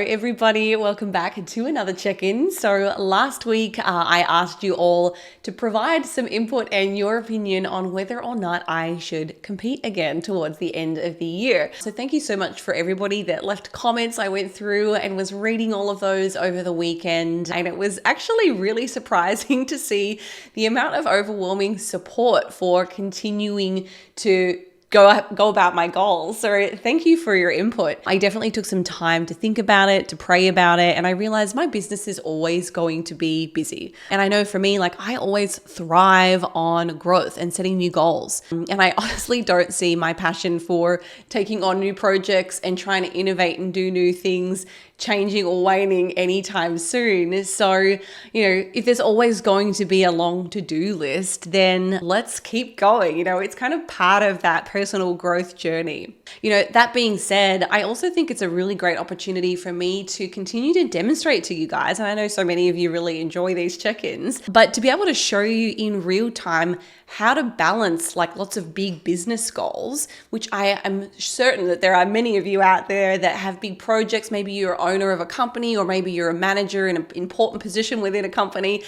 everybody, welcome back to another check-in. So last week I asked you all to provide some input and your opinion on whether or not I should compete again towards the end of the year. So thank you so much for everybody that left comments. I went through and was reading all of those over the weekend, and it was actually really surprising to see the amount of overwhelming support for continuing to go about my goals. So thank you for your input. I definitely took some time to think about it, to pray about it, and I realized my business is always going to be busy. And I know for me, I always thrive on growth and setting new goals. And I honestly don't see my passion for taking on new projects and trying to innovate and do new things changing or waning anytime soon. So, if there's always going to be a long to-do list, then let's keep going. It's kind of part of that personal growth journey. That being said, I also think it's a really great opportunity for me to continue to demonstrate to you guys, and I know so many of you really enjoy these check-ins, but to be able to show you in real time how to balance lots of big business goals, which I am certain that there are many of you out there that have big projects. Maybe you're owner of a company, or maybe you're a manager in an important position within a company,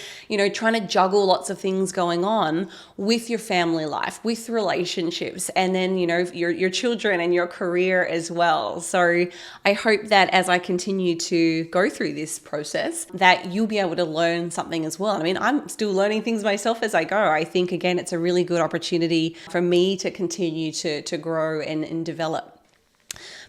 trying to juggle lots of things going on with your family life, with relationships, and then, your children and your career as well. So I hope that as I continue to go through this process, that you'll be able to learn something as well. I mean, I'm still learning things myself as I go. I think, again, it's a really good opportunity for me to continue to grow and develop.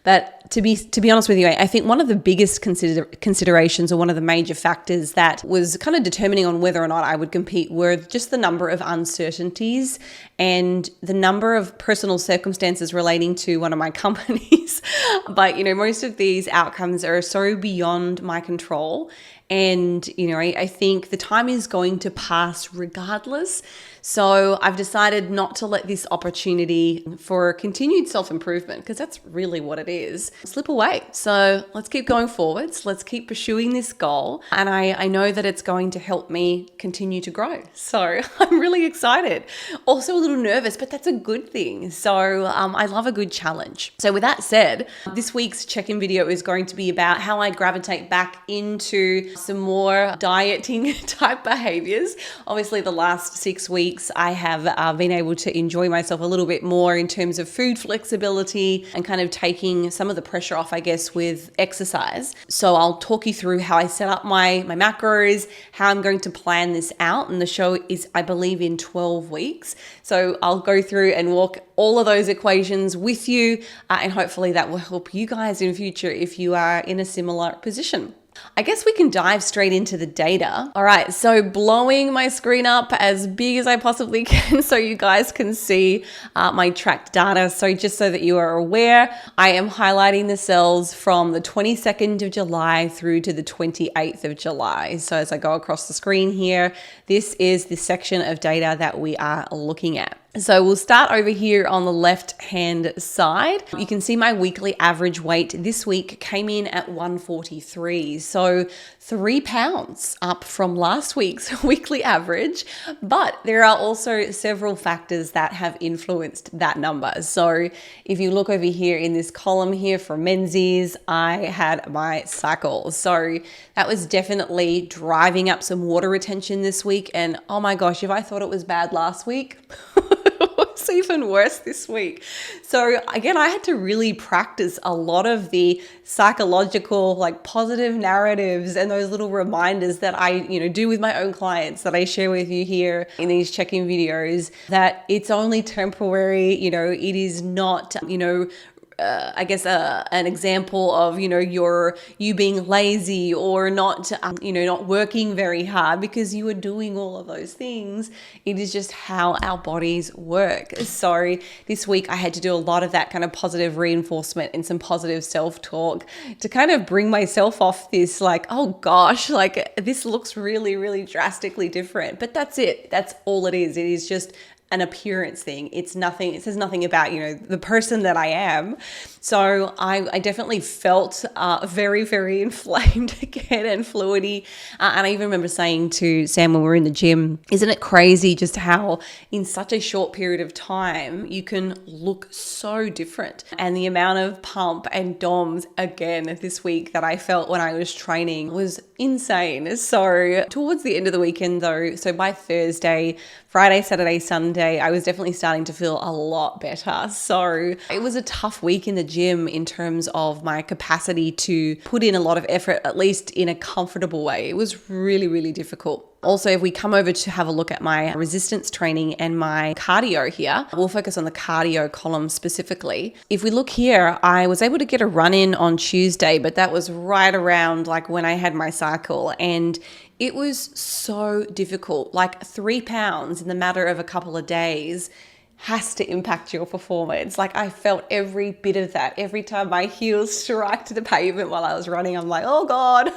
But to be honest with you, I think one of the biggest considerations, or one of the major factors that was kind of determining on whether or not I would compete, were just the number of uncertainties and the number of personal circumstances relating to one of my companies. But, most of these outcomes are so beyond my control. And, I think the time is going to pass regardless. So I've decided not to let this opportunity for continued self-improvement, because that's really what it is, slip away. So let's keep going forwards. Let's keep pursuing this goal. And I know that it's going to help me continue to grow. So I'm really excited. Also a little nervous, but that's a good thing. So I love a good challenge. So with that said, this week's check-in video is going to be about how I gravitate back into some more dieting type behaviors. Obviously, the last 6 weeks, I have been able to enjoy myself a little bit more in terms of food flexibility and kind of taking some of the pressure off, I guess, with exercise. So I'll talk you through how I set up my macros, how I'm going to plan this out. And the show is, I believe, in 12 weeks. So I'll go through and walk all of those equations with you, and hopefully that will help you guys in future if you are in a similar position. I guess we can dive straight into the data. All right, so blowing my screen up as big as I possibly can so you guys can see my tracked data. So just so that you are aware, I am highlighting the cells from the 22nd of July through to the 28th of July. So as I go across the screen here, this is the section of data that we are looking at. So we'll start over here on the left-hand side. You can see my weekly average weight this week came in at 143. So 3 pounds up from last week's weekly average. But there are also several factors that have influenced that number. So if you look over here in this column here for menses, I had my cycle. So that was definitely driving up some water retention this week. And oh my gosh, if I thought it was bad last week, it's even worse this week. So again, I had to really practice a lot of the psychological, positive narratives and those little reminders that I, do with my own clients, that I share with you here in these check-in videos, that it's only temporary. It is not, an example of, you being lazy or not, not working very hard because you are doing all of those things. It is just how our bodies work. So this week I had to do a lot of that kind of positive reinforcement and some positive self-talk to kind of bring myself off this, oh gosh, this looks really, really drastically different. But that's it. That's all it is. It is just an appearance thing. It's nothing, it says nothing about, the person that I am. So I definitely felt very, very inflamed again and fluidy. And I even remember saying to Sam when we were in the gym, isn't it crazy just how in such a short period of time you can look so different? And the amount of pump and DOMs again this week that I felt when I was training was insane. So towards the end of the weekend though, so by Thursday, Friday, Saturday, Sunday, I was definitely starting to feel a lot better. So it was a tough week in the gym in terms of my capacity to put in a lot of effort, at least in a comfortable way. It was really, really difficult. Also, if we come over to have a look at my resistance training and my cardio here, we'll focus on the cardio column specifically. If we look here, I was able to get a run in on Tuesday, but that was right around like when I had my cycle, and it was so difficult. Like 3 pounds in the matter of a couple of days has to impact your performance. Like I felt every bit of that. Every time my heels struck to the pavement while I was running, I'm like, oh God,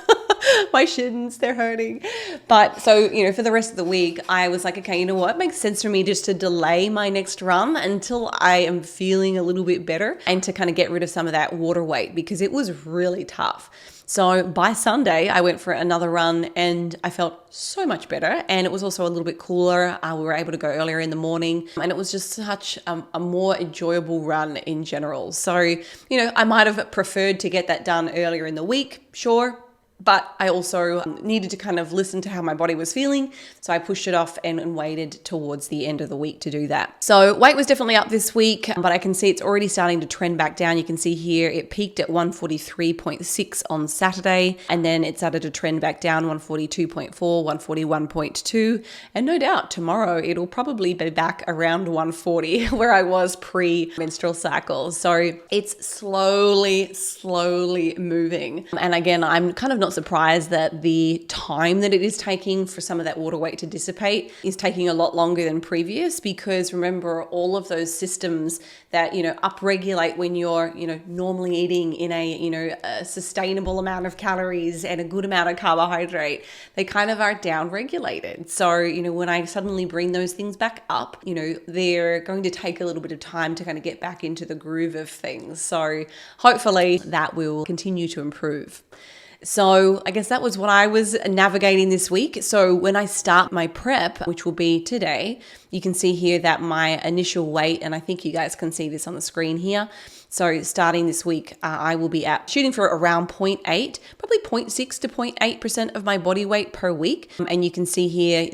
my shins, they're hurting. But so, for the rest of the week, I was like, okay, you know what? It makes sense for me just to delay my next run until I am feeling a little bit better and to kind of get rid of some of that water weight because it was really tough. So by Sunday, I went for another run and I felt so much better. And it was also a little bit cooler. We were able to go earlier in the morning and it was just such a more enjoyable run in general. So, I might have preferred to get that done earlier in the week, sure. But I also needed to kind of listen to how my body was feeling. So I pushed it off and waited towards the end of the week to do that. So weight was definitely up this week, but I can see it's already starting to trend back down. You can see here it peaked at 143.6 on Saturday, and then it started to trend back down 142.4, 141.2. And no doubt tomorrow it'll probably be back around 140 where I was pre-menstrual cycle. So it's slowly moving. And again, I'm kind of not surprised that the time that it is taking for some of that water weight to dissipate is taking a lot longer than previous, because remember all of those systems that, upregulate when you're, normally eating in a sustainable amount of calories and a good amount of carbohydrate, they kind of are down regulated. So, when I suddenly bring those things back up, they're going to take a little bit of time to kind of get back into the groove of things. So hopefully that will continue to improve. So I guess that was what I was navigating this week. So when I start my prep, which will be today, you can see here that my initial weight, and I think you guys can see this on the screen here. So starting this week, I will be shooting for around 0.8, probably 0.6 to 0.8% of my body weight per week. And you can see here,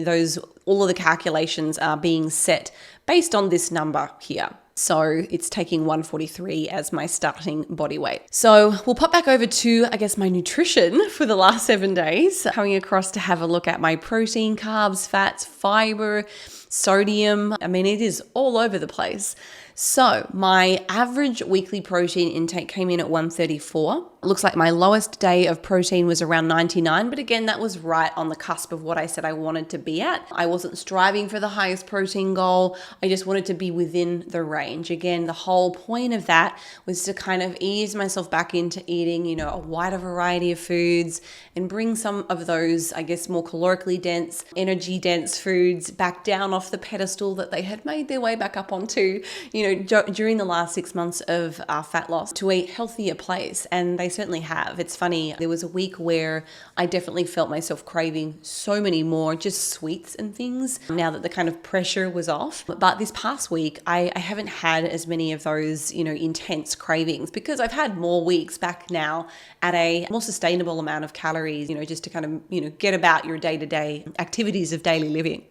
all of the calculations are being set based on this number here. So it's taking 143 as my starting body weight. So we'll pop back over to, my nutrition for the last 7 days, coming across to have a look at my protein, carbs, fats, fiber, sodium. It is all over the place. So my average weekly protein intake came in at 134. It looks like my lowest day of protein was around 99, but again, that was right on the cusp of what I said I wanted to be at. I wasn't striving for the highest protein goal. I just wanted to be within the range. Again, the whole point of that was to kind of ease myself back into eating, a wider variety of foods and bring some of those, more calorically dense, energy dense foods back down off the pedestal that they had made their way back up onto, during the last 6 months of fat loss, to a healthier place. And they certainly have. It's funny, there was a week where I definitely felt myself craving so many more just sweets and things now that the kind of pressure was off. But this past week, I haven't had as many of those, intense cravings, because I've had more weeks back now at a more sustainable amount of calories, just to kind of, get about your day-to-day activities of daily living.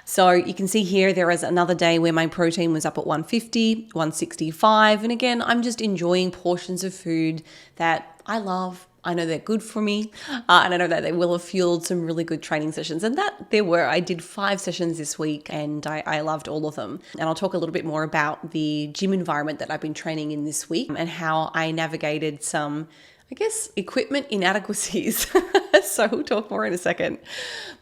So you can see here, there is another day where my protein was up at 150, 165. And again, I'm just enjoying portions of food that I love. I know they're good for me. And I know that they will have fueled some really good training sessions. And that there were. I did 5 sessions this week and I loved all of them. And I'll talk a little bit more about the gym environment that I've been training in this week and how I navigated some, equipment inadequacies. So we'll talk more in a second.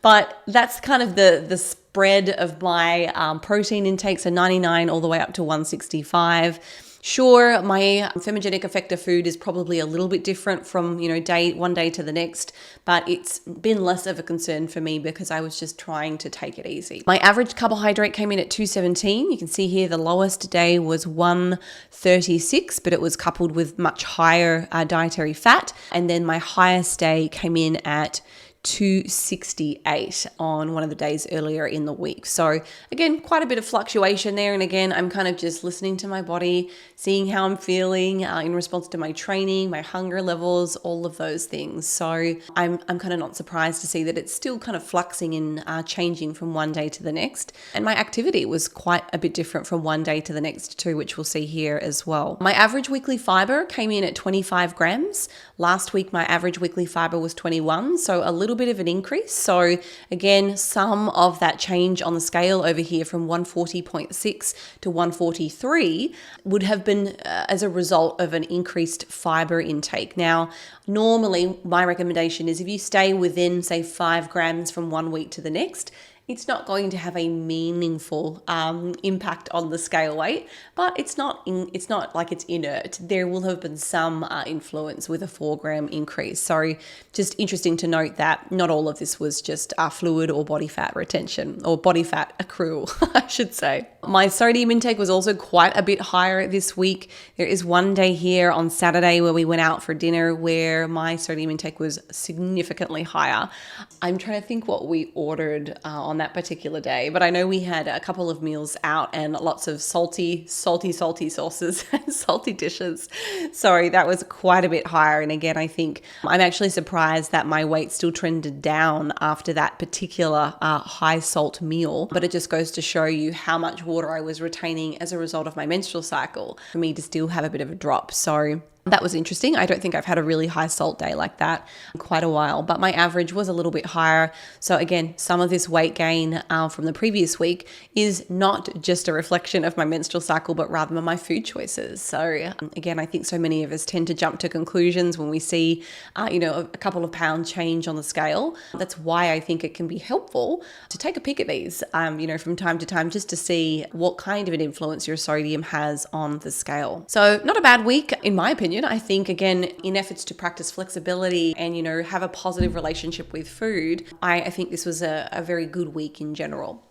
But that's kind of the spread of my protein intake. So 99 all the way up to 165. Sure, my thermogenic effector food is probably a little bit different from, one day to the next, but it's been less of a concern for me because I was just trying to take it easy. My average carbohydrate came in at 217. You can see here the lowest day was 136, but it was coupled with much higher dietary fat. And then my highest day came in at 268 on one of the days earlier in the week. So again, quite a bit of fluctuation there. And again, I'm kind of just listening to my body, seeing how I'm feeling in response to my training, my hunger levels, all of those things. So I'm kind of not surprised to see that it's still kind of fluxing and changing from one day to the next. And my activity was quite a bit different from one day to the next too, which we'll see here as well. My average weekly fiber came in at 25 grams. Last week, my average weekly fiber was 21. So a little bit of an increase. So again, some of that change on the scale over here from 140.6 to 143 would have been as a result of an increased fiber intake. Now, normally my recommendation is if you stay within, say, 5 grams from one week to the next, it's not going to have a meaningful impact on the scale weight, but it's not like it's inert. There will have been some influence with a 4-gram increase. So just interesting to note that not all of this was just fluid or body fat retention or body fat accrual, I should say. My sodium intake was also quite a bit higher this week. There is one day here on Saturday where we went out for dinner where my sodium intake was significantly higher. I'm trying to think what we ordered on that particular day, but I know we had a couple of meals out and lots of salty sauces and salty dishes. So that was quite a bit higher. And again, I think I'm actually surprised that my weight still trended down after that particular high salt meal, but it just goes to show you how much water I was retaining as a result of my menstrual cycle for me to still have a bit of a drop. So that was interesting. I don't think I've had a really high salt day like that in quite a while, but my average was a little bit higher. So again, some of this weight gain from the previous week is not just a reflection of my menstrual cycle, but rather my food choices. So again, I think so many of us tend to jump to conclusions when we see, a couple of pound change on the scale. That's why I think it can be helpful to take a peek at these, from time to time, just to see what kind of an influence your sodium has on the scale. So not a bad week, in my opinion. I think, again, in efforts to practice flexibility and, have a positive relationship with food, I think this was a very good week in general.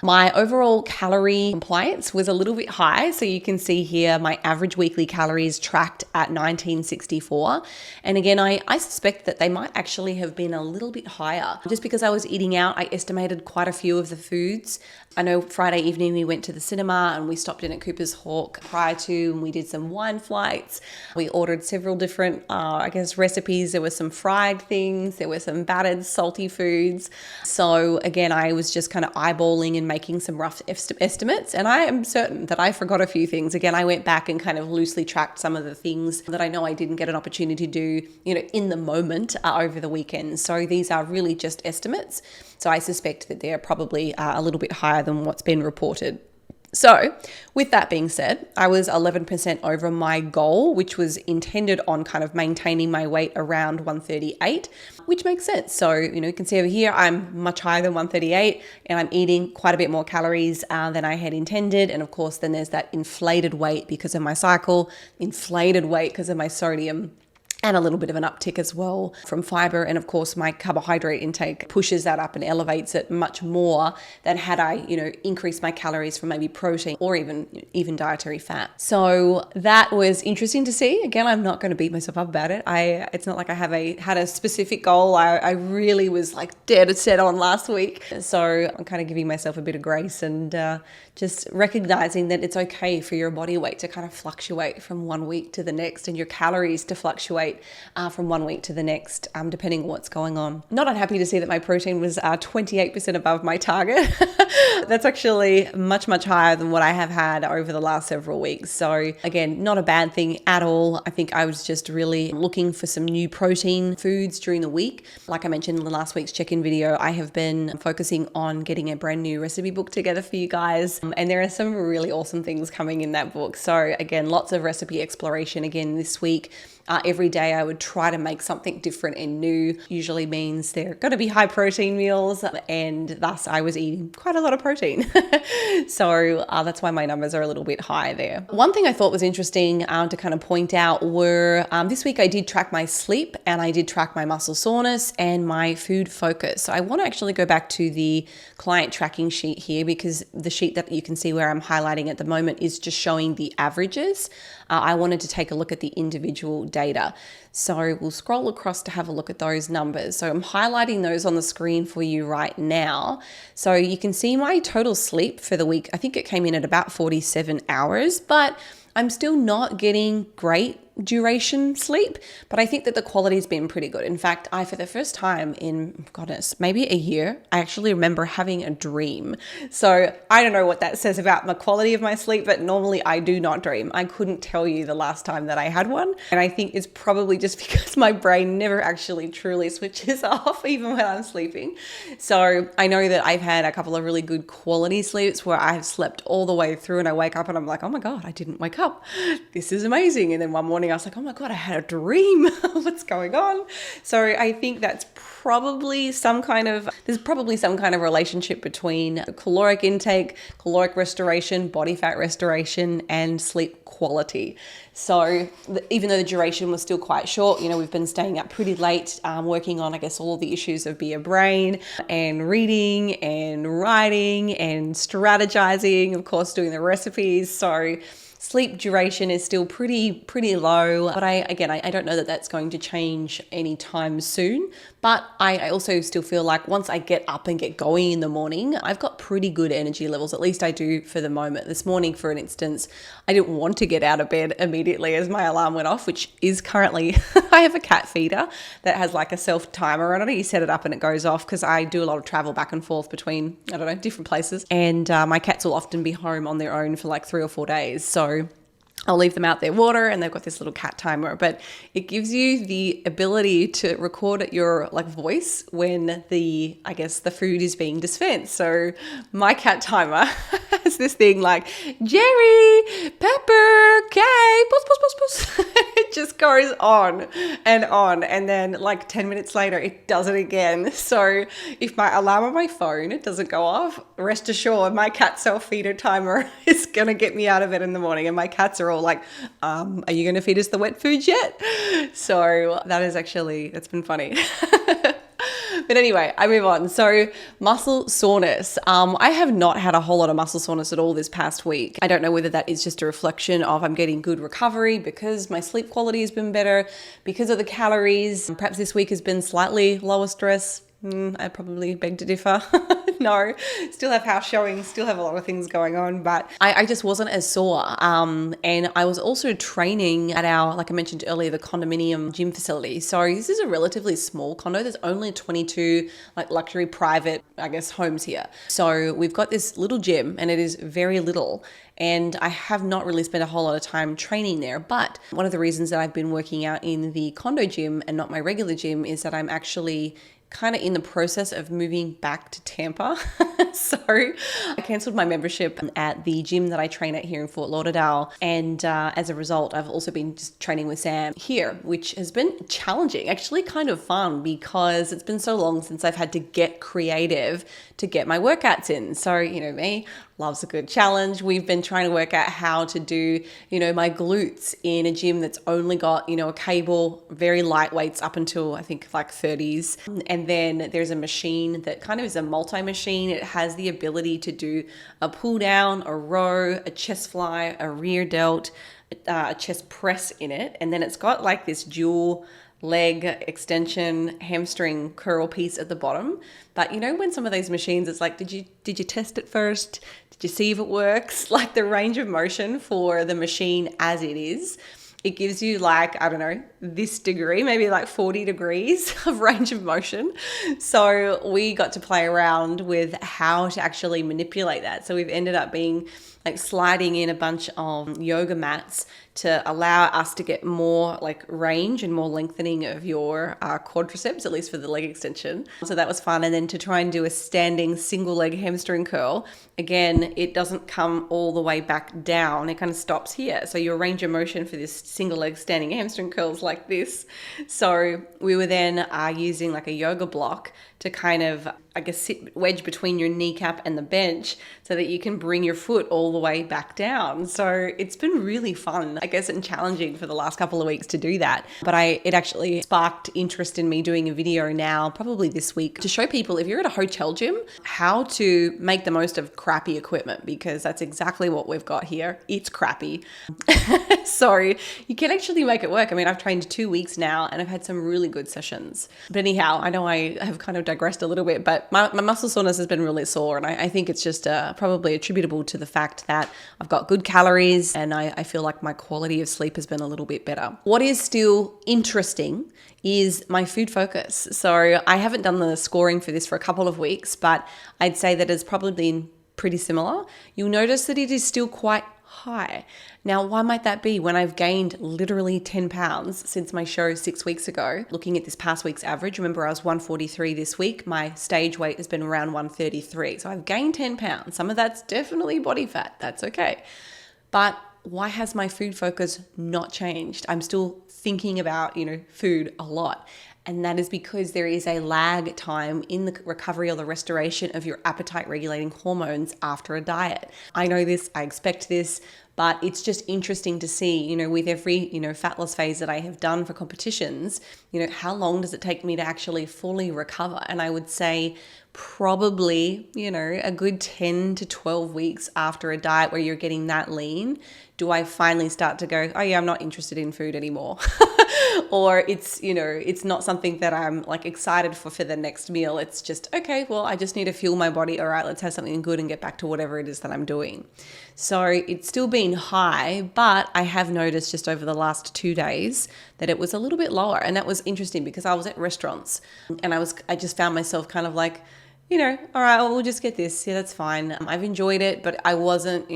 My overall calorie compliance was a little bit high. So you can see here my average weekly calories tracked at 1964. And again, I suspect that they might actually have been a little bit higher. Just because I was eating out, I estimated quite a few of the foods. I know Friday evening we went to the cinema and we stopped in at Cooper's Hawk prior to, and we did some wine flights. We ordered several different, recipes. There were some fried things. There were some battered, salty foods. So again, I was just kind of eyeballing and making some rough estimates. And I am certain that I forgot a few things. Again, I went back and kind of loosely tracked some of the things that I know I didn't get an opportunity to do, in the moment over the weekend. So these are really just estimates. So I suspect that they're probably a little bit higher than what's been reported. So with that being said, I was 11% over my goal, which was intended on kind of maintaining my weight around 138, which makes sense. So, you can see over here, I'm much higher than 138 and I'm eating quite a bit more calories than I had intended. And of course, then there's that inflated weight because of my cycle, inflated weight because of my sodium, and a little bit of an uptick as well from fiber. And of course, my carbohydrate intake pushes that up and elevates it much more than had I, increased my calories from maybe protein or even dietary fat. So that was interesting to see. Again, I'm not going to beat myself up about it. It's not like I had a specific goal. I really was like dead set on last week. So I'm kind of giving myself a bit of grace and just recognizing that it's okay for your body weight to kind of fluctuate from one week to the next and your calories to fluctuate from one week to the next, depending on what's going on. Not unhappy to see that my protein was 28% above my target. That's actually much, much higher than what I have had over the last several weeks. So again, not a bad thing at all. I think I was just really looking for some new protein foods during the week. Like I mentioned in the last week's check-in video, I have been focusing on getting a brand new recipe book together for you guys. And there are some really awesome things coming in that book. So again, lots of recipe exploration again this week. Every day day I would try to make something different and new. Usually means they're going to be high protein meals, and thus I was eating quite a lot of protein. So that's why my numbers are a little bit high there. One thing I thought was interesting to kind of point out were this week I did track my sleep and I did track my muscle soreness and my food focus. So I want to actually go back to the client tracking sheet here, because the sheet that you can see where I'm highlighting at the moment is just showing the averages. I wanted to take a look at the individual data. So we'll scroll across to have a look at those numbers. So I'm highlighting those on the screen for you right now. So you can see my total sleep for the week. I think it came in at about 47 hours, but I'm still not getting great duration sleep, but I think that the quality has been pretty good. In fact, for the first time in, goodness, maybe a year, I actually remember having a dream. So I don't know what that says about the quality of my sleep, but normally I do not dream. I couldn't tell you the last time that I had one. And I think it's probably just because my brain never actually truly switches off even when I'm sleeping. So I know that I've had a couple of really good quality sleeps where I have slept all the way through and I wake up and I'm like, oh my God, I didn't wake up. This is amazing. And then one morning I was like, oh my God, I had a dream. What's going on? So I think that's probably there's probably some kind of relationship between caloric intake, caloric restoration, body fat restoration, and sleep quality. So even though the duration was still quite short, we've been staying up pretty late, working on, I guess, all of the issues of BiaBrain and reading and writing and strategizing, of course, doing the recipes. So sleep duration is still pretty low, but I don't know that that's going to change anytime soon. But I also still feel like once I get up and get going in the morning, I've got pretty good energy levels. At least I do for the moment. This morning, for an instance, I didn't want to get out of bed immediately as my alarm went off, which is currently, I have a cat feeder that has like a self timer on it. You set it up and it goes off because I do a lot of travel back and forth between, different places. And my cats will often be home on their own for like 3 or 4 days. So I'll leave them out their water and they've got this little cat timer, but it gives you the ability to record your voice when the food is being dispensed. So my cat timer has this thing like, Jerry, Pepper, Kay, puss, puss, puss, puss. It just goes on. And then 10 minutes later, it does it again. So if my alarm on my phone, it doesn't go off, rest assured my cat self-feeder timer is going to get me out of bed in the morning. And my cats are all like, are you going to feed us the wet foods yet? So that's been funny. But anyway, I move on. So muscle soreness. I have not had a whole lot of muscle soreness at all this past week. I don't know whether that is just a reflection of I'm getting good recovery because my sleep quality has been better, because of the calories. Perhaps this week has been slightly lower stress. I probably beg to differ. No, still have house showings, still have a lot of things going on, but I just wasn't as sore. And I was also training at our, like I mentioned earlier, the condominium gym facility. So this is a relatively small condo. There's only 22 luxury private, homes here. So we've got this little gym and it is very little. And I have not really spent a whole lot of time training there. But one of the reasons that I've been working out in the condo gym and not my regular gym is that I'm actually kind of in the process of moving back to Tampa. So I cancelled my membership at the gym that I train at here in Fort Lauderdale. And as a result, I've also been just training with Sam here, which has been challenging, actually kind of fun because it's been so long since I've had to get creative to get my workouts in. So, me, loves a good challenge. We've been trying to work out how to do, my glutes in a gym that's only got, a cable, very light weights up until I think 30s. And then there's a machine that kind of is a multi-machine. It has the ability to do a pull down, a row, a chest fly, a rear delt, a chest press in it. And then it's got this dual leg extension hamstring curl piece at the bottom. But when some of these machines, it's like, did you test it first? Did you see if it works? The range of motion for the machine as it is, it gives you this degree, maybe 40 degrees of range of motion. So we got to play around with how to actually manipulate that. So we've ended up being sliding in a bunch of yoga mats to allow us to get more range and more lengthening of your quadriceps, at least for the leg extension. So that was fun. And then to try and do a standing single leg hamstring curl, again, it doesn't come all the way back down. It kind of stops here. So your range of motion for this single leg standing hamstring curls like this. So we were then using like a yoga block to kind of, I guess, wedge between your kneecap and the bench so that you can bring your foot all the way back down. So it's been really fun, I guess, and challenging for the last couple of weeks to do that. But it actually sparked interest in me doing a video now, probably this week, to show people if you're at a hotel gym, how to make the most of crappy equipment, because that's exactly what we've got here. It's crappy. So you can actually make it work. I mean, I've trained 2 weeks now and I've had some really good sessions. But anyhow, I know I have kind of digressed a little bit, but my muscle soreness has been really sore, and I think it's just probably attributable to the fact that I've got good calories and I feel like my quality of sleep has been a little bit better. What is still interesting is my food focus. So I haven't done the scoring for this for a couple of weeks, but I'd say that it's probably been pretty similar. You'll notice that it is still quite high. Now, why might that be when I've gained literally 10 pounds since my show 6 weeks ago? Looking at this past week's average, remember I was 143 this week. My stage weight has been around 133. So I've gained 10 pounds. Some of that's definitely body fat. That's okay. But why has my food focus not changed? I'm still thinking about, food a lot. And that is because there is a lag time in the recovery or the restoration of your appetite regulating hormones after a diet. I know this, I expect this, but it's just interesting to see, with every, fat loss phase that I have done for competitions, how long does it take me to actually fully recover? And I would say probably, a good 10 to 12 weeks after a diet where you're getting that lean, do I finally start to go, oh yeah, I'm not interested in food anymore. Or it's not something that I'm like excited for the next meal. It's just, okay, well, I just need to fuel my body. All right, let's have something good and get back to whatever it is that I'm doing. So it's still been high, but I have noticed just over the last 2 days that it was a little bit lower. And that was interesting because I was at restaurants and I just found myself kind of like, all right, well, we'll just get this. Yeah, that's fine. I've enjoyed it, but I wasn't,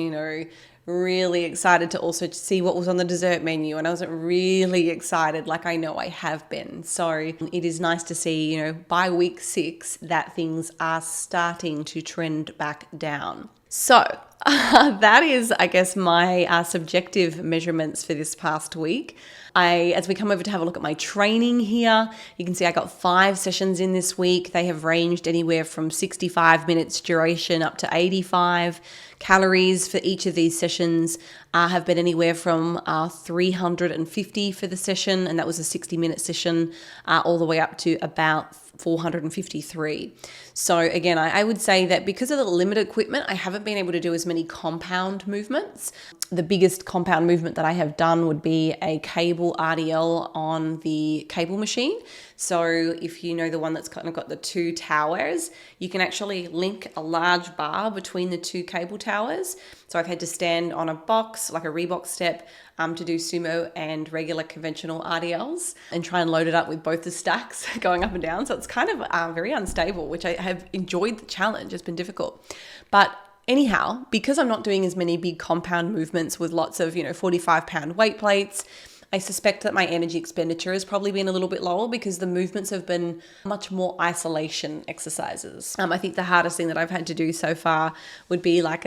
really excited to also see what was on the dessert menu, and I wasn't really excited like I know I have been. So it is nice to see, by week 6 that things are starting to trend back down. So that is, I guess, my subjective measurements for this past week. As we come over to have a look at my training here, you can see I got 5 sessions in this week. They have ranged anywhere from 65 minutes duration up to 85. Calories for each of these sessions have been anywhere from 350 for the session, and that was a 60-minute session, all the way up to about 453. So again, I would say that because of the limited equipment, I haven't been able to do as many compound movements. The biggest compound movement that I have done would be a cable RDL on the cable machine. So if you know the one that's kind of got the 2 towers, you can actually link a large bar between the 2 cable towers. So I've had to stand on a box, like a Reebok step, to do sumo and regular conventional RDLs and try and load it up with both the stacks going up and down. So it's kind of very unstable, which I have enjoyed the challenge. It's been difficult. But anyhow, because I'm not doing as many big compound movements with lots of, 45-pound weight plates, I suspect that my energy expenditure has probably been a little bit lower because the movements have been much more isolation exercises. I think the hardest thing that I've had to do so far would be like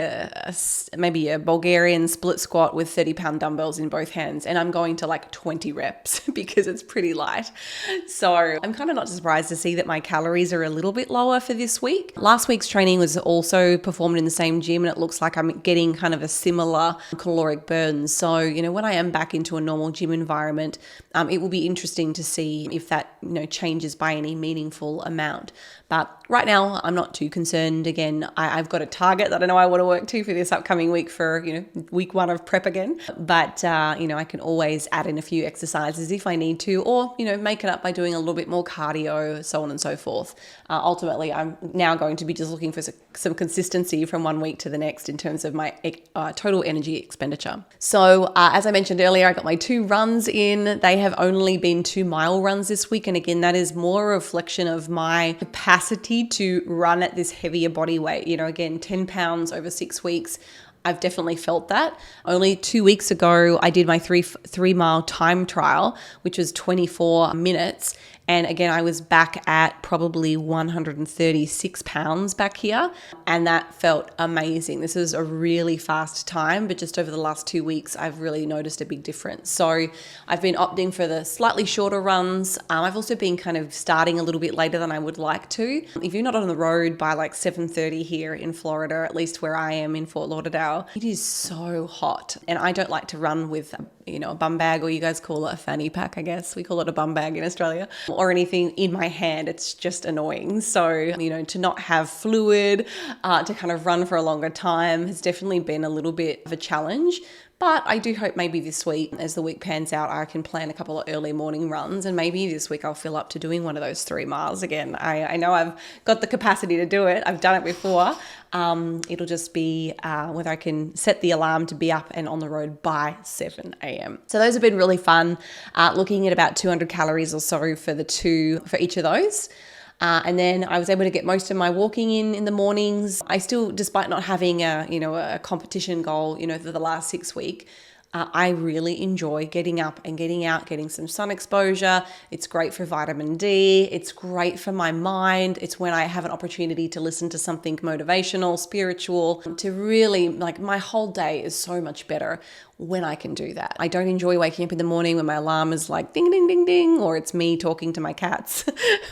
maybe a Bulgarian split squat with 30-pound dumbbells in both hands. And I'm going to like 20 reps because it's pretty light. So I'm kind of not surprised to see that my calories are a little bit lower for this week. Last week's training was also performed in the same gym, and it looks like I'm getting kind of a similar caloric burn. So, when I am back into a normal gym environment, it will be interesting to see if that changes by any meaningful amount. But right now, I'm not too concerned. Again, I've got a target that I know I want to work to for this upcoming week for week 1 of prep again. But I can always add in a few exercises if I need to, or make it up by doing a little bit more cardio, so on and so forth. Ultimately, I'm now going to be just looking for some consistency from one week to the next in terms of my total energy expenditure. So as I mentioned earlier, I got my 2 runs in. They have only been 2-mile runs this week. And again, that is more a reflection of my capacity to run at this heavier body weight. Again, 10 pounds over 6 weeks. I've definitely felt that. Only 2 weeks ago, I did my 3 mile time trial, which was 24 minutes. And again, I was back at probably 136 pounds back here. And that felt amazing. This is a really fast time, but just over the last 2 weeks, I've really noticed a big difference. So I've been opting for the slightly shorter runs. I've also been kind of starting a little bit later than I would like to. If you're not on the road by like 7:30 here in Florida, at least where I am in Fort Lauderdale, it is so hot. And I don't like to run with a bum bag, or you guys call it a fanny pack, I guess. We call it a bum bag in Australia, or anything in my hand. It's just annoying. So, to not have fluid, to kind of run for a longer time has definitely been a little bit of a challenge. But I do hope maybe this week, as the week pans out, I can plan a couple of early morning runs, and maybe this week I'll fill up to doing one of those 3 miles again. I know I've got the capacity to do it. I've done it before. It'll just be whether I can set the alarm to be up and on the road by 7 a.m. So those have been really fun, looking at about 200 calories or so for each of those. And then I was able to get most of my walking in the mornings. I still, despite not having a competition goal, for the last 6 weeks, I really enjoy getting up and getting out, getting some sun exposure. It's great for vitamin D. It's great for my mind. It's when I have an opportunity to listen to something motivational, spiritual, to really, my whole day is so much better when I can do that. I don't enjoy waking up in the morning when my alarm is like ding, ding, ding, ding, or it's me talking to my cats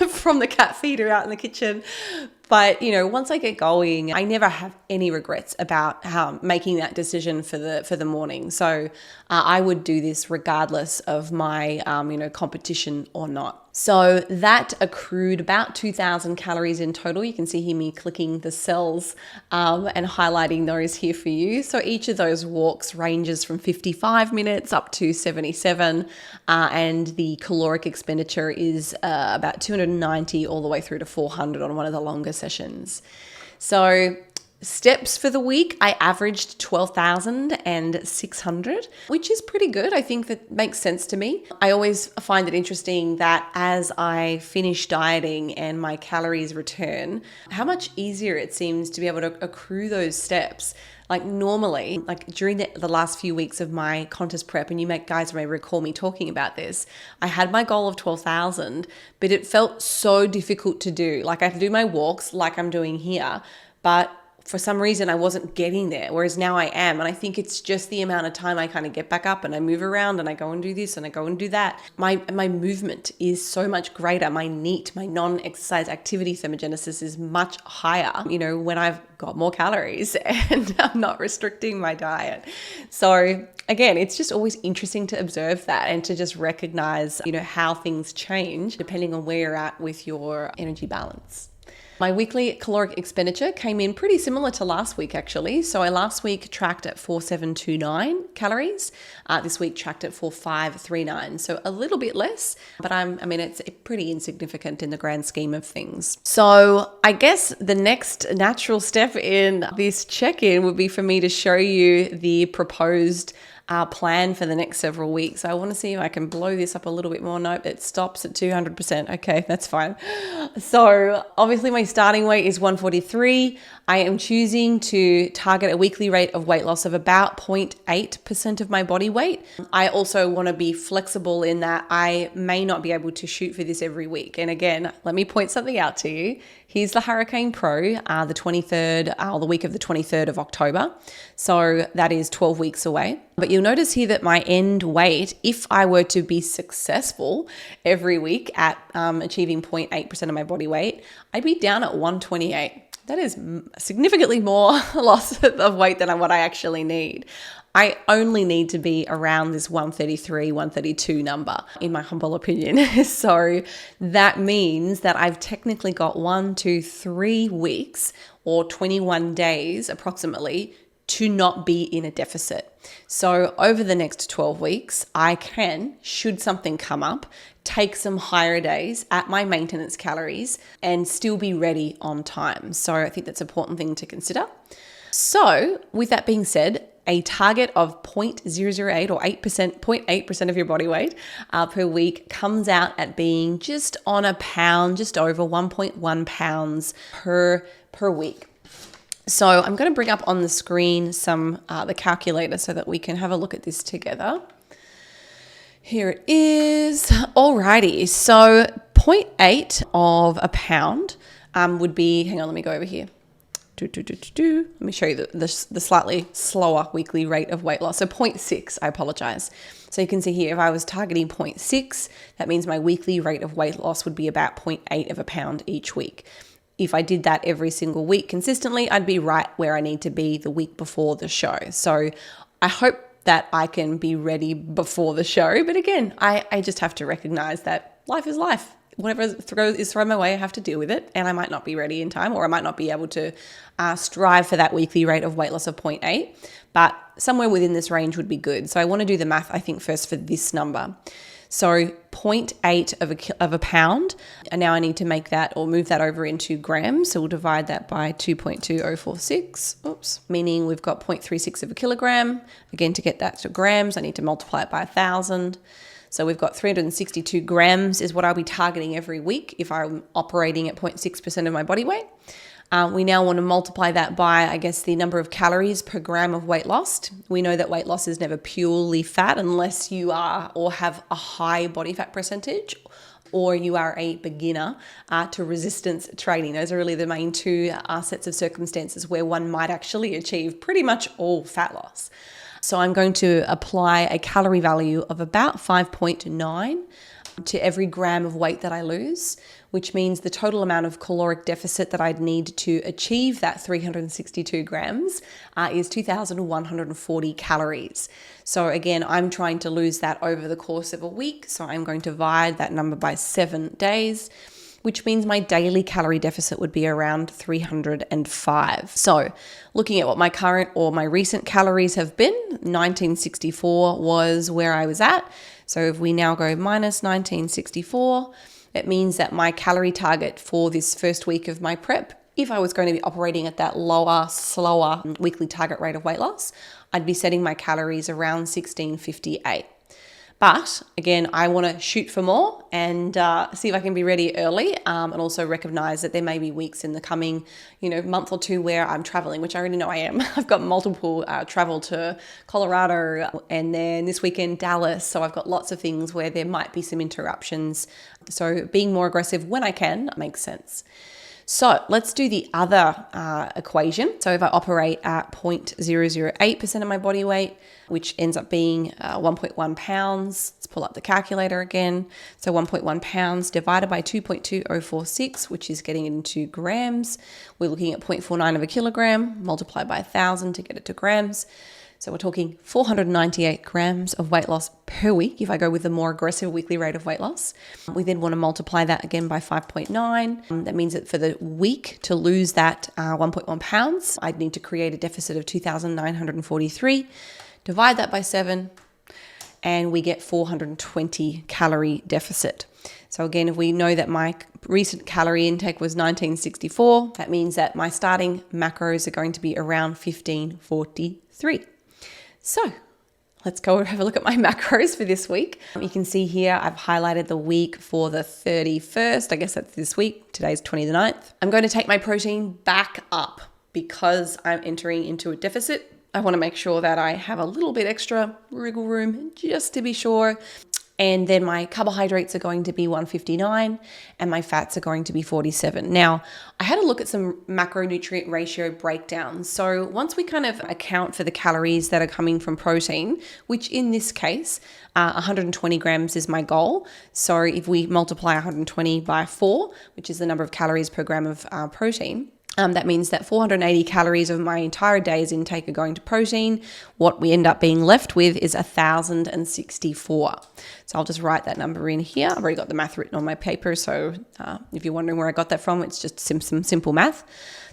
from the cat feeder out in the kitchen. But, once I get going, I never have any regrets about making that decision for the morning. So I would do this regardless of my, competition or not. So that accrued about 2,000 calories in total. You can see here me clicking the cells and highlighting those here for you. So each of those walks ranges from 55 minutes up to 77. And the caloric expenditure is about 290 all the way through to 400 on one of the longer sessions. So steps for the week, I averaged 12,600, which is pretty good. I think that makes sense to me. I always find it interesting that as I finish dieting and my calories return, how much easier it seems to be able to accrue those steps. Normally, during the last few weeks of my contest prep, and guys may recall me talking about this, I had my goal of 12,000, but it felt so difficult to do. I could do my walks like I'm doing here, but for some reason I wasn't getting there, whereas now I am. And I think it's just the amount of time I kind of get back up and I move around and I go and do this and I go and do that. My movement is so much greater. My NEAT, my non-exercise activity thermogenesis is much higher, when I've got more calories and I'm not restricting my diet. So again, it's just always interesting to observe that and to just recognize, how things change depending on where you're at with your energy balance. My weekly caloric expenditure came in pretty similar to last week, actually. So I last week tracked at 4,729 calories. This week tracked at 4,539. So a little bit less, but it's pretty insignificant in the grand scheme of things. So I guess the next natural step in this check-in would be for me to show you the proposed plan for the next several weeks. So I want to see if I can blow this up a little bit more. Nope, it stops at 200%. Okay, that's fine. So obviously my starting weight is 143. I am choosing to target a weekly rate of weight loss of about 0.8% of my body weight. I also want to be flexible in that I may not be able to shoot for this every week. And again, let me point something out to you. Here's the Hurricane Pro, the 23rd, the week of the 23rd of October. So that is 12 weeks away. But you'll notice here that my end weight, if I were to be successful every week at achieving 0.8% of my body weight, I'd be down at 128. That is significantly more loss of weight than what I actually need. I only need to be around this 133, 132 number, in my humble opinion. So that means that I've technically got 1, 2, 3 weeks or 21 days approximately to not be in a deficit. So over the next 12 weeks, I can, should something come up, take some higher days at my maintenance calories and still be ready on time. So I think that's an important thing to consider. So with that being said, a target of 0.008 or 0.8% of your body weight per week comes out at being just on a pound, just over 1.1 pounds per week. So I'm going to bring up on the screen the calculator so that we can have a look at this together. Here it is. Alrighty, so 0.8 of a pound would be, hang on, let me go over here. Let me show you the slightly slower weekly rate of weight loss. So 0.6, I apologize. So you can see here, if I was targeting 0.6, that means my weekly rate of weight loss would be about 0.8 of a pound each week. If I did that every single week consistently, I'd be right where I need to be the week before the show. So I hope that I can be ready before the show. But again, I just have to recognize that life is life. Whatever is thrown my way, I have to deal with it. And I might not be ready in time, or I might not be able to strive for that weekly rate of weight loss of 0.8. But somewhere within this range would be good. So I want to do the math, I think, first for this number. So 0.8 of a pound, and now I need to make that or move that over into grams. So we'll divide that by 2.2046, meaning we've got 0.36 of a kilogram. Again, to get that to grams, I need to multiply it by 1,000. So we've got 362 grams is what I'll be targeting every week if I'm operating at 0.6% of my body weight. We now want to multiply that by, I guess, the number of calories per gram of weight lost. We know that weight loss is never purely fat unless you are or have a high body fat percentage, or you are a beginner to resistance training. Those are really the main two sets of circumstances where one might actually achieve pretty much all fat loss. So I'm going to apply a calorie value of about 5.9 to every gram of weight that I lose, which means the total amount of caloric deficit that I'd need to achieve that 362 grams is 2,140 calories. So again, I'm trying to lose that over the course of a week. So I'm going to divide that number by 7 days, which means my daily calorie deficit would be around 305. So looking at what my current or my recent calories have been, 1964 was where I was at. So if we now go minus 1964, it means that my calorie target for this first week of my prep, if I was going to be operating at that lower, slower weekly target rate of weight loss, I'd be setting my calories around 1658. But again, I want to shoot for more and see if I can be ready early, and also recognize that there may be weeks in the coming, month or two where I'm traveling, which I already know I am. I've got multiple travel to Colorado and then this weekend Dallas. So I've got lots of things where there might be some interruptions. So being more aggressive when I can makes sense. So let's do the other equation. So if I operate at 0.008% of my body weight, which ends up being 1.1 pounds, let's pull up the calculator again. So 1.1 pounds divided by 2.2046, which is getting it into grams. We're looking at 0.49 of a kilogram, multiplied by 1,000 to get it to grams. So we're talking 498 grams of weight loss per week if I go with the more aggressive weekly rate of weight loss. We then want to multiply that again by 5.9. That means that for the week to lose that 1.1 pounds, I'd need to create a deficit of 2,943. Divide that by 7 and we get 420 calorie deficit. So again, if we know that my recent calorie intake was 1964, that means that my starting macros are going to be around 1543. So let's go have a look at my macros for this week. You can see here I've highlighted the week for the 31st. I guess that's this week. Today's 29th. I'm going to take my protein back up because I'm entering into a deficit. I want to make sure that I have a little bit extra wriggle room just to be sure. And then my carbohydrates are going to be 159 and my fats are going to be 47. Now, I had a look at some macronutrient ratio breakdowns. So once we kind of account for the calories that are coming from protein, which in this case, 120 grams is my goal. So if we multiply 120 by 4, which is the number of calories per gram of protein, that means that 480 calories of my entire day's intake are going to protein. What we end up being left with is 1,064. So I'll just write that number in here. I've already got the math written on my paper. So if you're wondering where I got that from, it's just some simple math.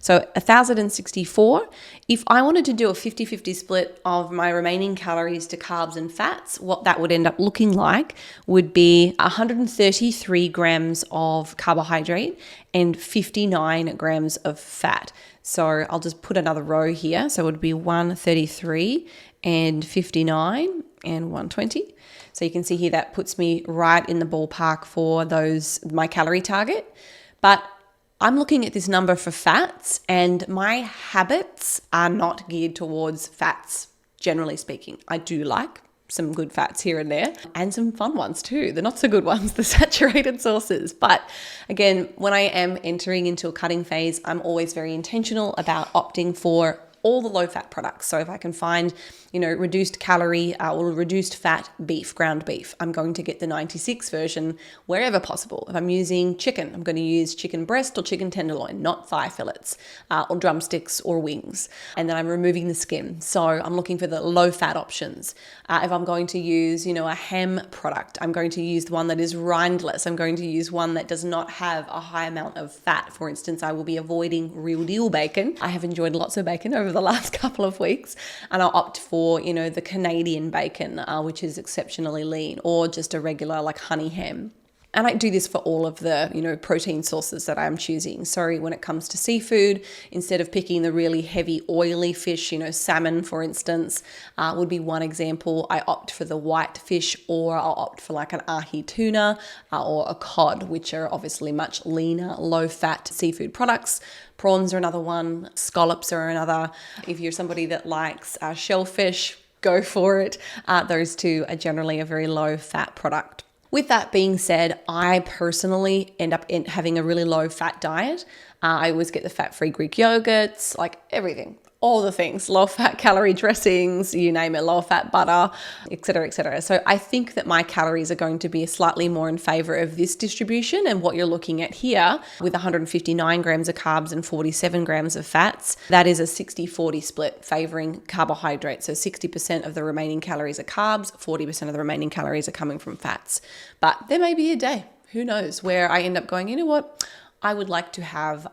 So 1,064. If I wanted to do a 50-50 split of my remaining calories to carbs and fats, what that would end up looking like would be 133 grams of carbohydrate and 59 grams of fat. So I'll just put another row here. So it would be 133 and 59 and 120. So you can see here that puts me right in the ballpark for my calorie target. But I'm looking at this number for fats, and my habits are not geared towards fats, generally speaking. I do like some good fats here and there, and some fun ones too, the not so good ones, the saturated sources. But again, when I am entering into a cutting phase, I'm always very intentional about opting for all the low fat products. So if I can find, reduced calorie or reduced fat beef, ground beef, I'm going to get the 96 version wherever possible. If I'm using chicken, I'm going to use chicken breast or chicken tenderloin, not thigh fillets or drumsticks or wings. And then I'm removing the skin. So I'm looking for the low fat options. If I'm going to use, a ham product, I'm going to use the one that is rindless. I'm going to use one that does not have a high amount of fat. For instance, I will be avoiding real deal bacon. I have enjoyed lots of bacon over the last couple of weeks, and I'll opt for, the Canadian bacon, which is exceptionally lean, or just a regular like honey ham. And I do this for all of the, protein sources that I'm choosing. So when it comes to seafood, instead of picking the really heavy oily fish, salmon, for instance, would be one example. I opt for the white fish, or I'll opt for like an ahi tuna or a cod, which are obviously much leaner, low-fat seafood products. Prawns are another one. Scallops are another. If you're somebody that likes shellfish, go for it. Those two are generally a very low-fat product. With that being said, I personally end up having a really low fat diet. I always get the fat-free Greek yogurts, like everything, all the things, low fat calorie dressings, you name it, low fat butter, et cetera, et cetera. So I think that my calories are going to be slightly more in favor of this distribution and what you're looking at here with 159 grams of carbs and 47 grams of fats. That is a 60-40 split favoring carbohydrates. So 60% of the remaining calories are carbs, 40% of the remaining calories are coming from fats. But there may be a day, who knows, where I end up going, you know what? I would like to have,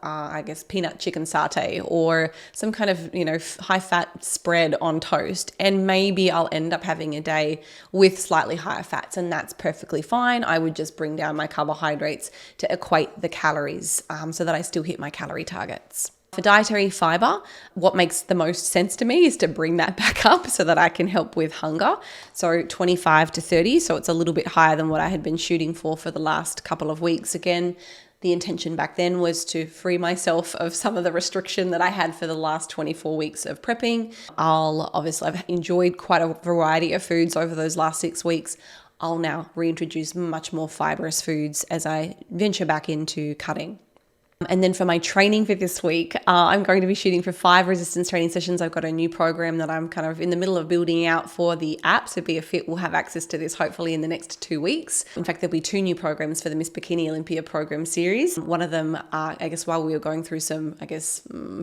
peanut chicken satay or some kind of, high fat spread on toast. And maybe I'll end up having a day with slightly higher fats, and that's perfectly fine. I would just bring down my carbohydrates to equate the calories so that I still hit my calorie targets. For dietary fiber, what makes the most sense to me is to bring that back up so that I can help with hunger. So 25 to 30. So it's a little bit higher than what I had been shooting for the last couple of weeks. Again, the intention back then was to free myself of some of the restriction that I had for the last 24 weeks of prepping. I've enjoyed quite a variety of foods over those last 6 weeks. I'll now reintroduce much more fibrous foods as I venture back into cutting. And then for my training for this week, I'm going to be shooting for 5 resistance training sessions. I've got a new program that I'm kind of in the middle of building out for the app. So Be a Fit will have access to this hopefully in the next 2 weeks. In fact, there'll be 2 new programs for the Miss Bikini Olympia program series. One of them, while we were going through some,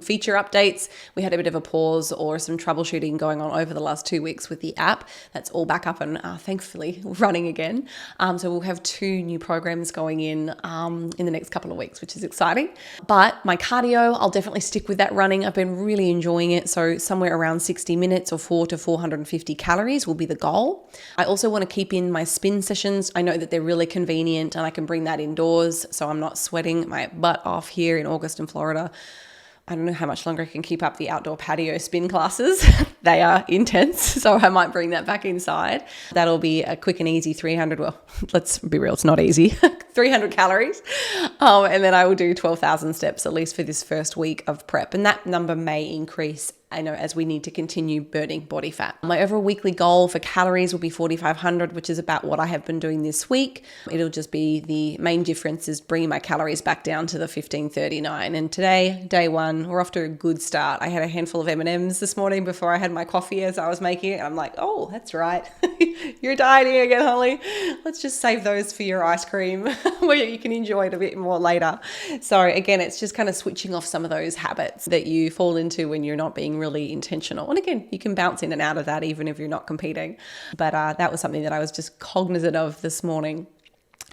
feature updates, we had a bit of a pause or some troubleshooting going on over the last 2 weeks with the app. That's all back up and thankfully running again. So we'll have 2 new programs going in the next couple of weeks, which is exciting. But my cardio, I'll definitely stick with that running. I've been really enjoying it. So somewhere around 60 minutes or 400 to 450 calories will be the goal. I also want to keep in my spin sessions. I know that they're really convenient and I can bring that indoors. So I'm not sweating my butt off here in August in Florida. I don't know how much longer I can keep up the outdoor patio spin classes. They are intense, so I might bring that back inside. That'll be a quick and easy 300, well, let's be real, it's not easy, 300 calories. And then I will do 12,000 steps at least for this first week of prep. And that number may increase as we need to continue burning body fat. My overall weekly goal for calories will be 4,500, which is about what I have been doing this week. It'll just be the main difference is bringing my calories back down to the 1,539. And today, day 1, we're off to a good start. I had a handful of M&Ms this morning before I had my coffee as I was making it. And I'm like, oh, that's right. You're dieting again, Holly. Let's just save those for your ice cream where you can enjoy it a bit more later. So again, it's just kind of switching off some of those habits that you fall into when you're not being really intentional. And again, you can bounce in and out of that even if you're not competing. But that was something that I was just cognizant of this morning.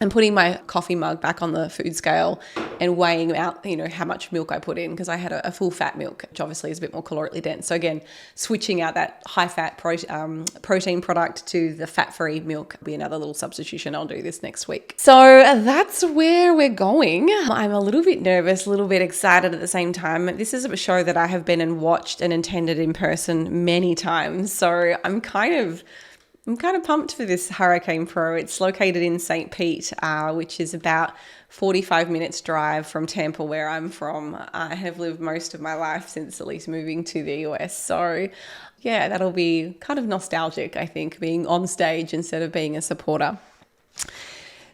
And putting my coffee mug back on the food scale and weighing out, how much milk I put in, because I had a full fat milk, which obviously is a bit more calorically dense. So again, switching out that high fat protein product to the fat-free milk will be another little substitution. I'll do this next week. So that's where we're going. I'm a little bit nervous, a little bit excited at the same time. This is a show that I have been and watched and attended in person many times. So I'm kind of I'm kind of pumped for this Hurricane Pro. It's located in St. Pete, which is about 45 minutes drive from Tampa, where I'm from. I have lived most of my life since at least moving to the US. So yeah, that'll be kind of nostalgic, I think, being on stage instead of being a supporter.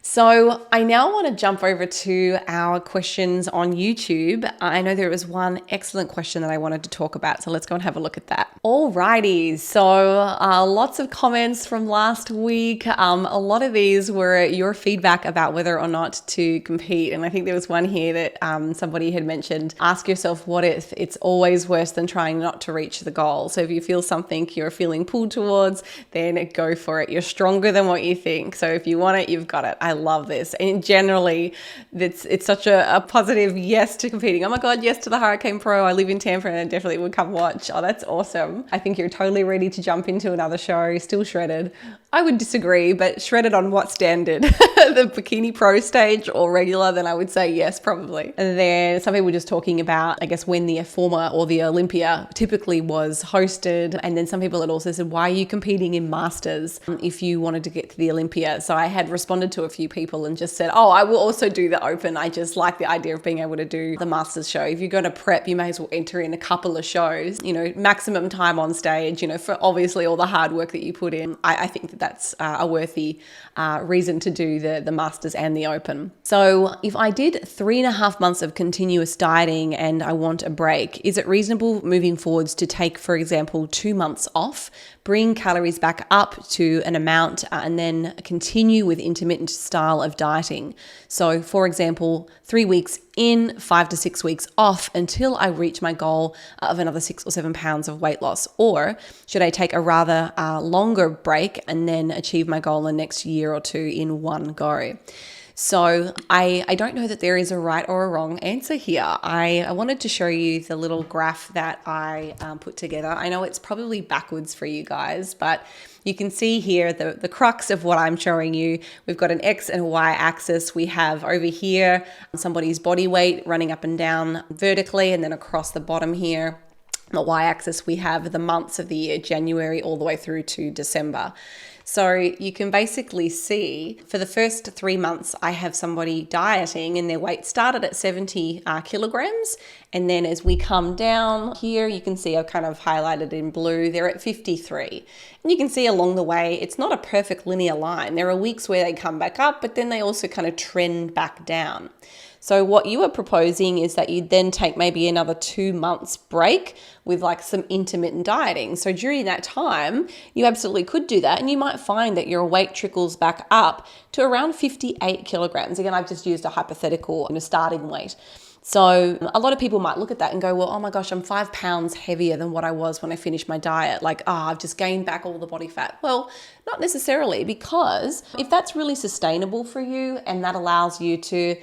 So I now want to jump over to our questions on YouTube. I know there was one excellent question that I wanted to talk about, so let's go and have a look at that. Alrighty, so lots of comments from last week. A lot of these were your feedback about whether or not to compete, and I think there was one here that somebody had mentioned, ask yourself what if it's always worse than trying not to reach the goal. So if you feel something you're feeling pulled towards, then go for it. You're stronger than what you think. So if you want it, you've got it. I love this. And generally, it's such a positive yes to competing. Oh my God, yes to the Hurricane Pro. I live in Tampa and I definitely would come watch. Oh, that's awesome. I think you're totally ready to jump into another show, still shredded. I would disagree, but shredded on what standard? The Bikini Pro stage or regular? Then I would say yes, probably. And then some people just talking about, I guess, when the former or the Olympia typically was hosted. And then some people had also said, why are you competing in Masters if you wanted to get to the Olympia? So I had responded to a few people and just said, oh, I will also do the Open. I just like the idea of being able to do the Masters show. If you're going to prep, you may as well enter in a couple of shows, maximum time on stage, for obviously all the hard work that you put in. I think that's a worthy reason to do the Masters and the Open. So if I did 3.5 months of continuous dieting and I want a break, is it reasonable moving forwards to take, for example, 2 months off, bring calories back up to an amount, and then continue with intermittent style of dieting? So for example, 3 weeks in, 5 to 6 weeks off until I reach my goal of another 6 or 7 pounds of weight loss? Or should I take a rather longer break and then achieve my goal in the next year or two in one go? So I don't know that there is a right or a wrong answer here. I wanted to show you the little graph that I put together. I know it's probably backwards for you guys, but you can see here the crux of what I'm showing you. We've got an X and a Y axis. We have over here somebody's body weight running up and down vertically, and then across the bottom here, on the Y axis, we have the months of the year, January all the way through to December. So you can basically see for the first 3 months, I have somebody dieting and their weight started at 70 kilograms. And then as we come down here, you can see I've kind of highlighted in blue, they're at 53. And you can see along the way, it's not a perfect linear line. There are weeks where they come back up, but then they also kind of trend back down. So what you are proposing is that you then take maybe another 2 months break with like some intermittent dieting. So during that time, you absolutely could do that. And you might find that your weight trickles back up to around 58 kilograms. Again, I've just used a hypothetical starting weight. So a lot of people might look at that and go, well, oh my gosh, I'm 5 pounds heavier than what I was when I finished my diet. Like, I've just gained back all the body fat. Well, not necessarily, because if that's really sustainable for you and that allows you to,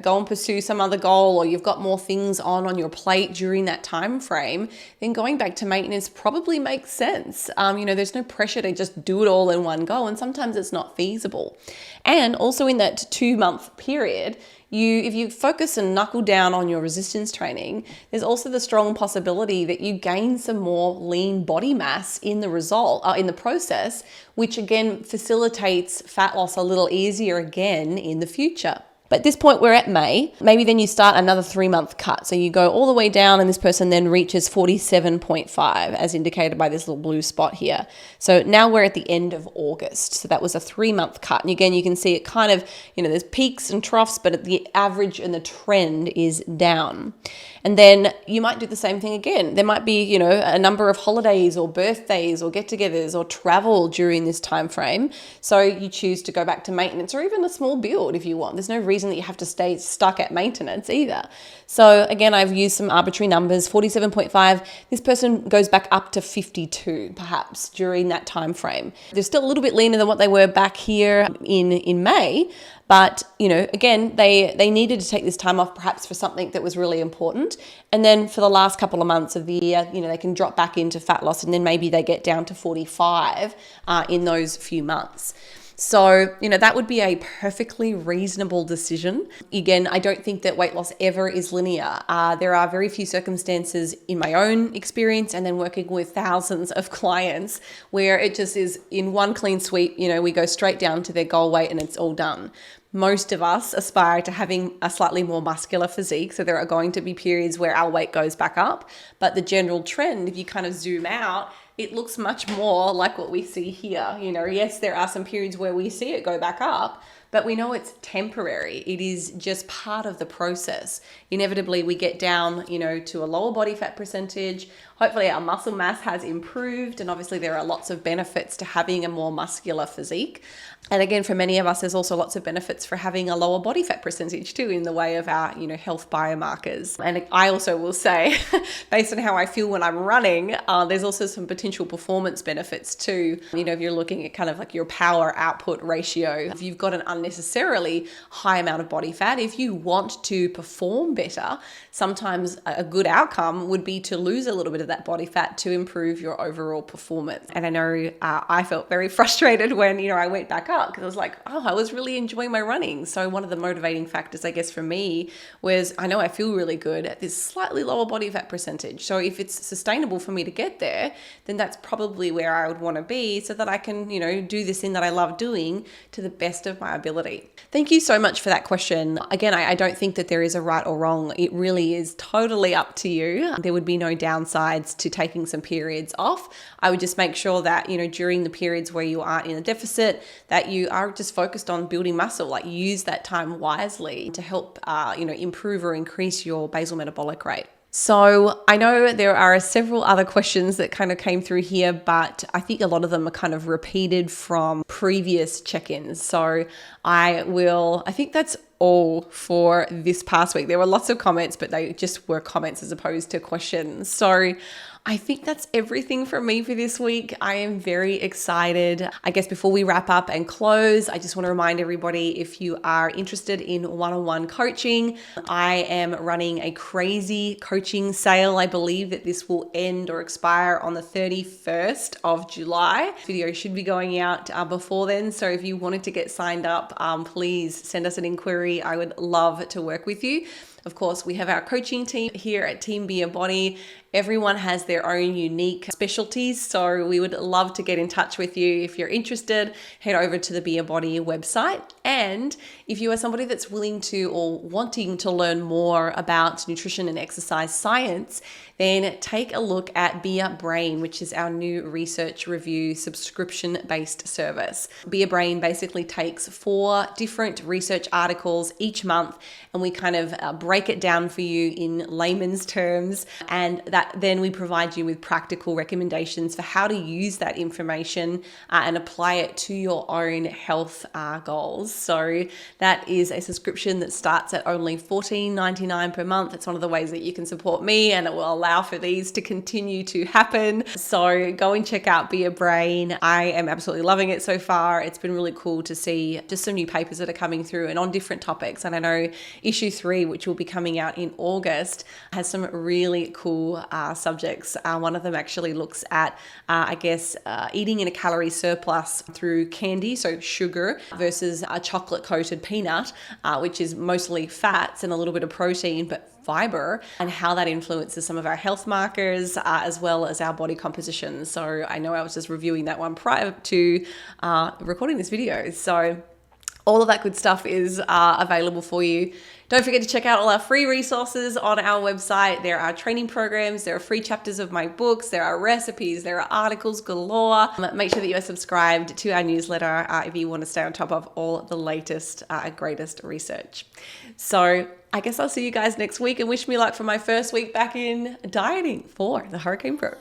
go and pursue some other goal, or you've got more things on your plate during that time frame, then going back to maintenance probably makes sense. There's no pressure to just do it all in one go, and sometimes it's not feasible. And also in that 2 month period, if you focus and knuckle down on your resistance training, there's also the strong possibility that you gain some more lean body mass in the process, which again facilitates fat loss a little easier again in the future. But at this point, we're at May. Maybe then you start another 3 month cut. So you go all the way down and this person then reaches 47.5 as indicated by this little blue spot here. So now we're at the end of August. So that was a 3 month cut. And again, you can see it kind of, there's peaks and troughs, but the average and the trend is down. And then you might do the same thing again. There might be, a number of holidays or birthdays or get-togethers or travel during this time frame. So you choose to go back to maintenance or even a small build if you want. There's no reason that you have to stay stuck at maintenance either. So again, I've used some arbitrary numbers, 47.5. This person goes back up to 52 perhaps during that time frame. They're still a little bit leaner than what they were back here in May. But, again, they needed to take this time off perhaps for something that was really important. And then for the last couple of months of the year, they can drop back into fat loss, and then maybe they get down to 45 in those few months. So, that would be a perfectly reasonable decision. Again, I don't think that weight loss ever is linear. There are very few circumstances in my own experience and then working with thousands of clients where it just is in one clean sweep, we go straight down to their goal weight and it's all done. Most of us aspire to having a slightly more muscular physique. So there are going to be periods where our weight goes back up. But the general trend, if you kind of zoom out, it looks much more like what we see here. Yes, there are some periods where we see it go back up, but we know it's temporary. It is just part of the process. Inevitably, we get down, to a lower body fat percentage. Hopefully our muscle mass has improved. And obviously there are lots of benefits to having a more muscular physique. And again, for many of us, there's also lots of benefits for having a lower body fat percentage too, in the way of our, health biomarkers. And I also will say, based on how I feel when I'm running, there's also some potential performance benefits too. If you're looking at kind of like your power output ratio, if you've got an unnecessarily high amount of body fat, if you want to perform better, sometimes a good outcome would be to lose a little bit of that body fat to improve your overall performance. And I know I felt very frustrated when, I went back up because I was like, I was really enjoying my running. So one of the motivating factors, I guess, for me was I know I feel really good at this slightly lower body fat percentage. So if it's sustainable for me to get there, then that's probably where I would want to be so that I can, do this thing that I love doing to the best of my ability. Thank you so much for that question. Again, I don't think that there is a right or wrong. It really is totally up to you. There would be no downsides to taking some periods off. I would just make sure that, during the periods where you are in a deficit, that you are just focused on building muscle, like use that time wisely to help, improve or increase your basal metabolic rate. So I know there are several other questions that kind of came through here, but I think a lot of them are kind of repeated from previous check-ins. So I think that's all for this past week. There were lots of comments, but they just were comments as opposed to questions. So I think that's everything from me for this week. I am very excited. I guess before we wrap up and close, I just want to remind everybody, if you are interested in one-on-one coaching, I am running a crazy coaching sale. I believe that this will end or expire on the 31st of July. This video should be going out before then. So if you wanted to get signed up, please send us an inquiry. I would love to work with you. Of course, we have our coaching team here at Team BiaBody. Everyone has their own unique specialties, so we would love to get in touch with you. If you're interested, head over to the BiaBody website. And if you are somebody that's willing to or wanting to learn more about nutrition and exercise science, then take a look at BiaBrain, which is our new research review subscription-based service. BiaBrain basically takes 4 different research articles each month, and we kind of break it down for you in layman's terms, and that then we provide you with practical recommendations for how to use that information and apply it to your own health goals. So that is a subscription that starts at only $14.99 per month. It's one of the ways that you can support me, and it will allow for these to continue to happen. So go and check out BiaBrain. I am absolutely loving it so far. It's been really cool to see just some new papers that are coming through and on different topics. And I know issue 3, which will be coming out in August, has some really cool subjects. One of them actually looks at, eating in a calorie surplus through candy, so sugar, versus a chocolate coated peanut, which is mostly fats and a little bit of protein, but fiber, and how that influences some of our health markers as well as our body composition. So I know I was just reviewing that one prior to recording this video. So all of that good stuff is available for you. Don't forget to check out all our free resources on our website. There are training programs, there are free chapters of my books, there are recipes, there are articles galore. Make sure that you are subscribed to our newsletter if you want to stay on top of all the latest and greatest research. So I guess I'll see you guys next week, and wish me luck for my first week back in dieting for the Hurricane Pro.